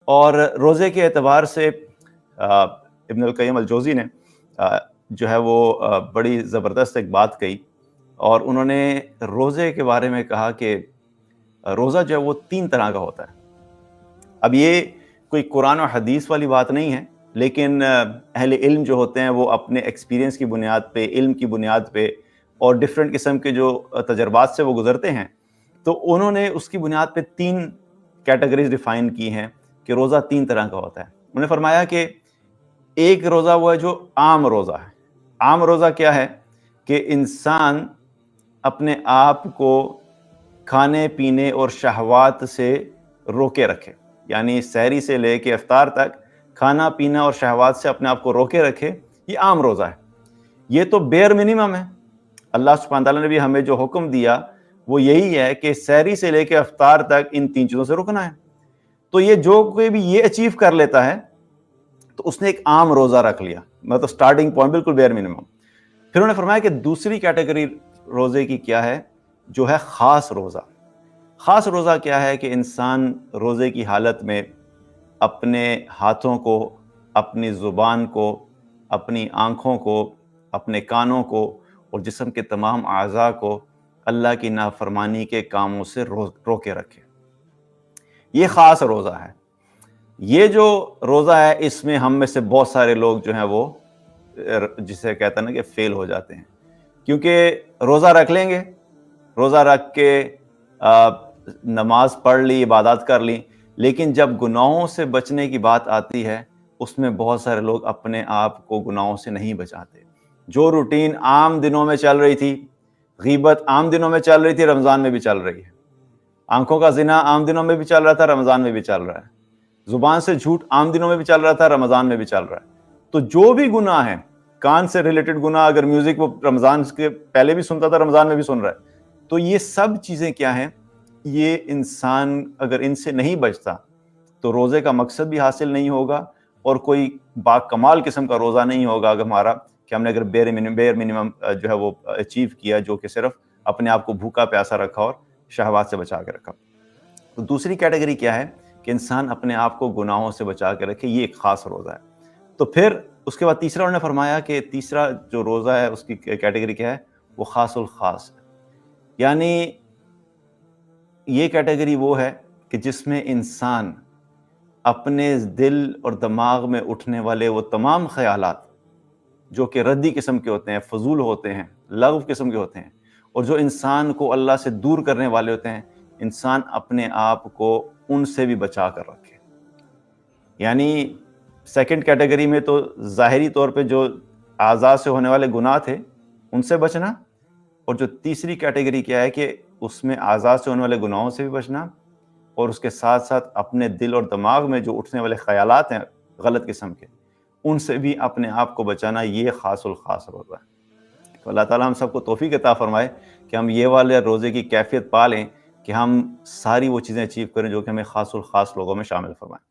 اور روزے کے اعتبار سے ابن القیم الجوزی نے جو ہے وہ بڑی زبردست ایک بات کہی، اور انہوں نے روزے کے بارے میں کہا کہ روزہ جو ہے وہ 3 طرح کا ہوتا ہے۔ اب یہ کوئی قرآن و حدیث والی بات نہیں ہے، لیکن اہل علم جو ہوتے ہیں وہ اپنے ایکسپیرینس کی بنیاد پہ، علم کی بنیاد پہ، اور ڈیفرنٹ قسم کے جو تجربات سے وہ گزرتے ہیں، تو انہوں نے اس کی بنیاد پہ 3 کیٹیگریز ڈیفائن کی ہیں کہ روزہ 3 طرح کا ہوتا ہے۔ انہوں نے فرمایا کہ ایک روزہ وہ ہے جو عام روزہ ہے۔ عام روزہ کیا ہے؟ کہ انسان اپنے آپ کو کھانے پینے اور شہوات سے روکے رکھے، یعنی سحری سے لے کے افطار تک کھانا پینا اور شہوات سے اپنے آپ کو روکے رکھے، یہ عام روزہ ہے۔ یہ تو بیئر منیمم ہے۔ اللہ سبحانہ تعالیٰ نے بھی ہمیں جو حکم دیا وہ یہی ہے کہ سحری سے لے کے افطار تک ان 3 چیزوں سے رکنا ہے۔ تو یہ جو کوئی بھی یہ اچیو کر لیتا ہے تو اس نے ایک عام روزہ رکھ لیا، مطلب سٹارٹنگ پوائنٹ بالکل بیئر منیمم۔ پھر انہوں نے فرمایا کہ دوسری کیٹیگری روزے کی کیا ہے؟ جو ہے خاص روزہ۔ خاص روزہ کیا ہے؟ کہ انسان روزے کی حالت میں اپنے ہاتھوں کو، اپنی زبان کو، اپنی آنکھوں کو، اپنے کانوں کو اور جسم کے تمام اعضاء کو اللہ کی نافرمانی کے کاموں سے روکے رکھے۔ یہ خاص روزہ ہے۔ یہ جو روزہ ہے اس میں ہم میں سے بہت سارے لوگ جو ہیں وہ جسے کہتے ہیں نا کہ فیل ہو جاتے ہیں، کیونکہ روزہ رکھ لیں گے، روزہ رکھ کے نماز پڑھ لی، عبادات کر لی، لیکن جب گناہوں سے بچنے کی بات آتی ہے اس میں بہت سارے لوگ اپنے آپ کو گناہوں سے نہیں بچاتے۔ جو روٹین عام دنوں میں چل رہی تھی، غیبت عام دنوں میں چل رہی تھی، رمضان میں بھی چل رہی ہے۔ آنکھوں کا زنا عام دنوں میں بھی چل رہا تھا، رمضان میں بھی چل رہا ہے۔ زبان سے جھوٹ عام دنوں میں بھی چل رہا تھا، رمضان میں بھی چل رہا ہے۔ تو جو بھی گناہ ہے، کان سے ریلیٹڈ گناہ، اگر میوزک وہ رمضان کے پہلے بھی سنتا تھا، رمضان میں بھی سن رہا ہے، تو یہ سب چیزیں کیا ہیں؟ یہ انسان اگر ان سے نہیں بچتا تو روزے کا مقصد بھی حاصل نہیں ہوگا اور کوئی باکمال قسم کا روزہ نہیں ہوگا اگر ہمارا، کہ ہم نے اگر بیئر منیمم جو ہے وہ اچیو کیا، جو کہ صرف اپنے آپ کو بھوکا پیاسا رکھا اور شہوات سے بچا کے رکھا۔ تو دوسری کیٹیگری کیا ہے؟ کہ انسان اپنے آپ کو گناہوں سے بچا کے رکھے، یہ ایک خاص روزہ ہے۔ تو پھر اس کے بعد تیسرا انہوں نے فرمایا کہ تیسرا جو روزہ ہے اس کی کیٹیگری کیا ہے؟ وہ خاص الخاص ہے، یعنی یہ کیٹیگری وہ ہے کہ جس میں انسان اپنے دل اور دماغ میں اٹھنے والے وہ تمام خیالات جو کہ ردی قسم کے ہوتے ہیں، فضول ہوتے ہیں، لغو قسم کے ہوتے ہیں، اور جو انسان کو اللہ سے دور کرنے والے ہوتے ہیں، انسان اپنے آپ کو ان سے بھی بچا کر رکھے۔ یعنی سیکنڈ کیٹیگری میں تو ظاہری طور پہ جو اعضاء سے ہونے والے گناہ تھے ان سے بچنا، اور جو تیسری کیٹیگری کیا ہے کہ اس میں اعضاء سے ہونے والے گناہوں سے بھی بچنا، اور اس کے ساتھ ساتھ اپنے دل اور دماغ میں جو اٹھنے والے خیالات ہیں غلط قسم کے، ان سے بھی اپنے آپ کو بچانا، یہ خاص الخاص روزہ ہے۔ تو اللہ تعالیٰ ہم سب کو توفیق عطا فرمائے کہ ہم یہ والے روزے کی کیفیت پا لیں کہ ہم ساری وہ چیزیں اچیو کریں جو کہ ہمیں خاص الخاص لوگوں میں شامل فرمائیں۔